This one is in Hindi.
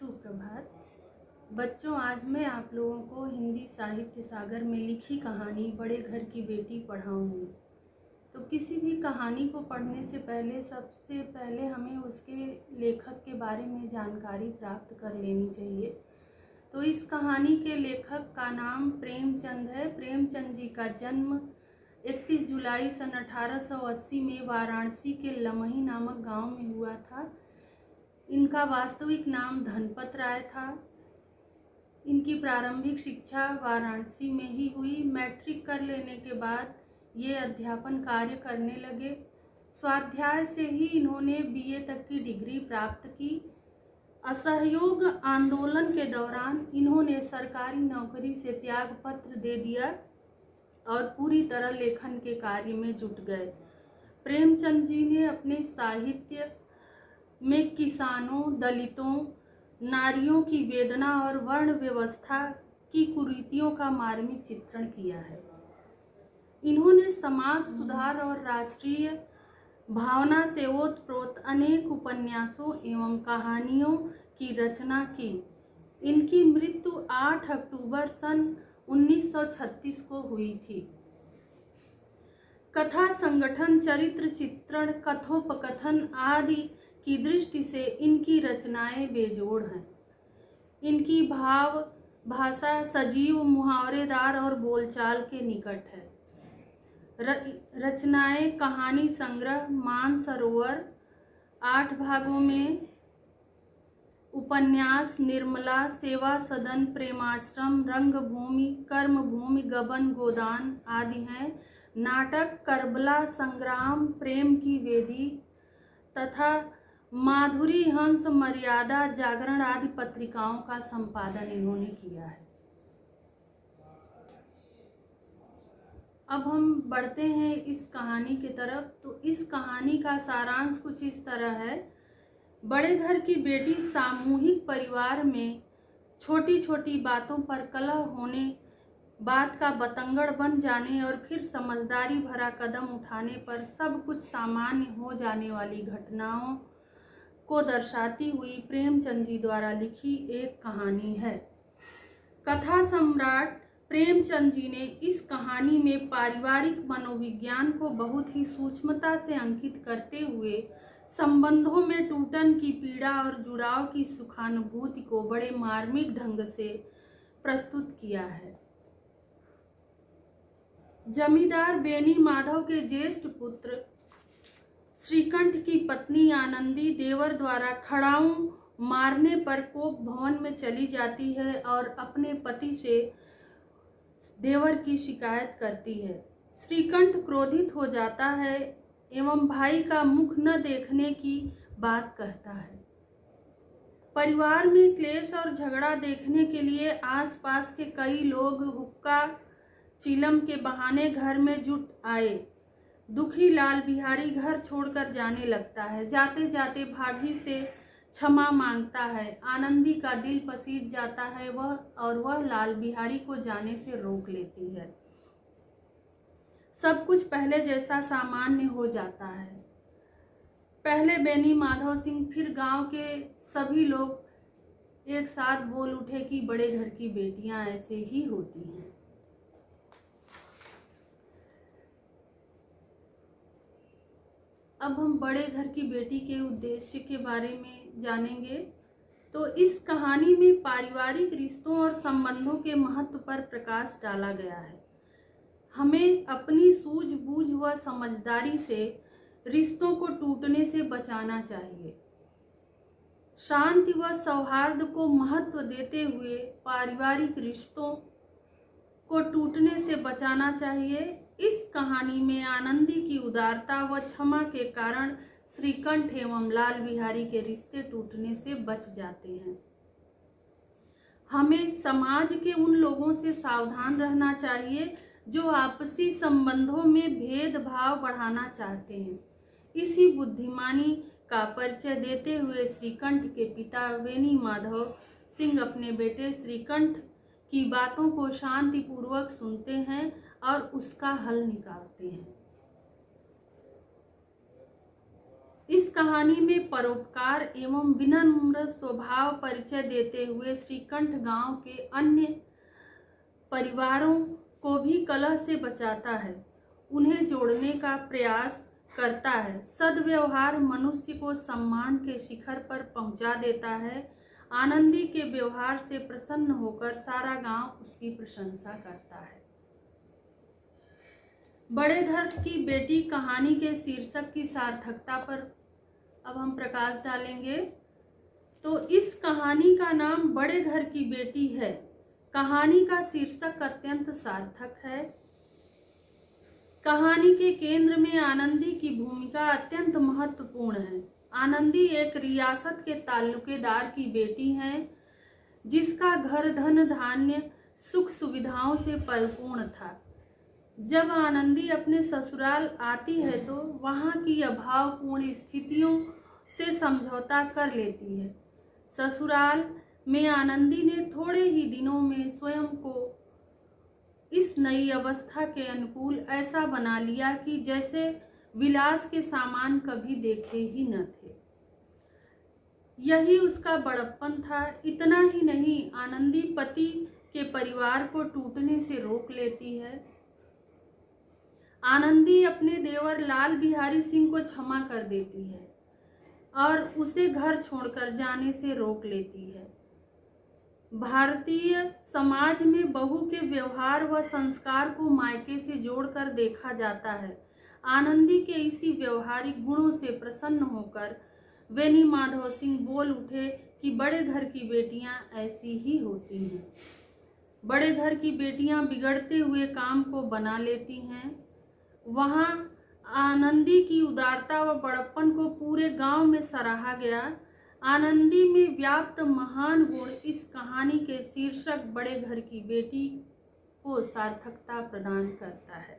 सुप्रभात बच्चों। आज मैं आप लोगों को हिंदी साहित्य सागर में लिखी कहानी बड़े घर की बेटी पढ़ाऊंगी। तो किसी भी कहानी को पढ़ने से पहले सबसे पहले हमें उसके लेखक के बारे में जानकारी प्राप्त कर लेनी चाहिए। तो इस कहानी के लेखक का नाम प्रेमचंद है। प्रेमचंद जी का जन्म 31 जुलाई सन 1880 में वाराणसी के लमही नामक गांव में हुआ था। इनका वास्तविक नाम धनपत राय था। इनकी प्रारंभिक शिक्षा वाराणसी में ही हुई। मैट्रिक कर लेने के बाद ये अध्यापन कार्य करने लगे। स्वाध्याय से ही इन्होंने बीए तक की डिग्री प्राप्त की। असहयोग आंदोलन के दौरान इन्होंने सरकारी नौकरी से त्याग पत्र दे दिया और पूरी तरह लेखन के कार्य में जुट गए। प्रेमचंद जी ने अपने साहित्य में किसानों, दलितों, नारियों की वेदना और वर्ण व्यवस्था की कुरीतियों का मार्मिक चित्रण किया है। इन्होंने समाज सुधार और राष्ट्रीय भावना से ओतप्रोत अनेक उपन्यासों एवं कहानियों की रचना की। इनकी मृत्यु 8 अक्टूबर सन 1936 को हुई थी। कथा संगठन, चरित्र चित्रण, कथोपकथन आदि की दृष्टि से इनकी रचनाएं बेजोड़ हैं। इनकी भाव भाषा सजीव, मुहावरेदार और बोलचाल के निकट है। रचनाएं कहानी संग्रह मानसरोवर 8 भागों में, उपन्यास निर्मला, सेवा सदन, प्रेमाश्रम, रंगभूमि, कर्मभूमि, गबन, गोदान आदि हैं। नाटक करबला संग्राम, प्रेम की वेदी तथा माधुरी, हंस, मर्यादा, जागरण आदि पत्रिकाओं का संपादन इन्होंने किया है। अब हम बढ़ते हैं इस कहानी की तरफ। तो इस कहानी का सारांश कुछ इस तरह है। बड़े घर की बेटी सामूहिक परिवार में छोटी छोटी बातों पर कलह होने, बात का बतंगड़ बन जाने और फिर समझदारी भरा कदम उठाने पर सब कुछ सामान्य हो जाने वाली घटनाओं को दर्शाती हुई प्रेमचंद जी द्वारा लिखी एक कहानी है। कथा सम्राट प्रेमचंद जी ने इस कहानी में पारिवारिक मनोविज्ञान को बहुत ही सूक्ष्मता से अंकित करते हुए संबंधों में टूटन की पीड़ा और जुड़ाव की सुखानुभूति को बड़े मार्मिक ढंग से प्रस्तुत किया है। जमींदार बेनी माधव के ज्येष्ठ पुत्र श्रीकंठ की पत्नी आनंदी देवर द्वारा खड़ाऊ मारने पर कोप भवन में चली जाती है और अपने पति से देवर की शिकायत करती है। श्रीकंठ क्रोधित हो जाता है एवं भाई का मुख न देखने की बात कहता है। परिवार में क्लेश और झगड़ा देखने के लिए आसपास के कई लोग हुक्का चिलम के बहाने घर में जुट आए। दुखी लाल बिहारी घर छोड़कर जाने लगता है। जाते जाते भाभी से क्षमा मांगता है। आनंदी का दिल पसीज जाता है वह लाल बिहारी को जाने से रोक लेती है। सब कुछ पहले जैसा सामान्य हो जाता है। पहले बेनी माधव सिंह, फिर गांव के सभी लोग एक साथ बोल उठे कि बड़े घर की बेटियां ऐसे ही होती हैं। अब हम बड़े घर की बेटी के उद्देश्य के बारे में जानेंगे। तो इस कहानी में पारिवारिक रिश्तों और संबंधों के महत्व पर प्रकाश डाला गया है। हमें अपनी सूझबूझ व समझदारी से रिश्तों को टूटने से बचाना चाहिए। शांति व सौहार्द को महत्व देते हुए पारिवारिक रिश्तों को टूटने से बचाना चाहिए। इस कहानी में आनंदी की उदारता व क्षमा के कारण श्रीकंठ एवं लाल बिहारी के रिश्ते टूटने से बच जाते हैं। हमें समाज के उन लोगों से सावधान रहना चाहिए जो आपसी संबंधों में भेदभाव बढ़ाना चाहते हैं। इसी बुद्धिमानी का परिचय देते हुए श्रीकंठ के पिता बेनी माधव सिंह अपने बेटे श्रीकंठ की बातों को शांतिपूर्वक सुनते हैं और उसका हल निकालते हैं। इस कहानी में परोपकार एवं विनम्र स्वभाव परिचय देते हुए श्रीकंठ गांव के अन्य परिवारों को भी कलह से बचाता है, उन्हें जोड़ने का प्रयास करता है। सद्व्यवहार मनुष्य को सम्मान के शिखर पर पहुंचा देता है। आनंदी के व्यवहार से प्रसन्न होकर सारा गांव उसकी प्रशंसा करता है। बड़े घर की बेटी कहानी के शीर्षक की सार्थकता पर अब हम प्रकाश डालेंगे। तो इस कहानी का नाम बड़े घर की बेटी है। कहानी का शीर्षक अत्यंत सार्थक है। कहानी के केंद्र में आनंदी की भूमिका अत्यंत महत्वपूर्ण है। आनंदी एक रियासत के ताल्लुकेदार की बेटी है, जिसका घर धन धान्य सुख सुविधाओं से परिपूर्ण था। जब आनंदी अपने ससुराल आती है तो वहां की अभावपूर्ण स्थितियों से समझौता कर लेती है। ससुराल में आनंदी ने थोड़े ही दिनों में स्वयं को इस नई अवस्था के अनुकूल ऐसा बना लिया कि जैसे विलास के सामान कभी देखे ही न थे। यही उसका बड़प्पन था। इतना ही नहीं, आनंदी पति के परिवार को टूटने से रोक लेती है। आनंदी अपने देवर लाल बिहारी सिंह को क्षमा कर देती है और उसे घर छोड़कर जाने से रोक लेती है। भारतीय समाज में बहू के व्यवहार व संस्कार को मायके से जोड़कर देखा जाता है। आनंदी के इसी व्यवहारिक गुणों से प्रसन्न होकर वेनी माधव सिंह बोल उठे कि बड़े घर की बेटियां ऐसी ही होती हैं। बड़े घर की बेटियां बिगड़ते हुए काम को बना लेती हैं। वहां आनंदी की उदारता व बड़प्पन को पूरे गांव में सराहा गया। आनंदी में व्याप्त महान गुण इस कहानी के शीर्षक बड़े घर की बेटी को सार्थकता प्रदान करता है।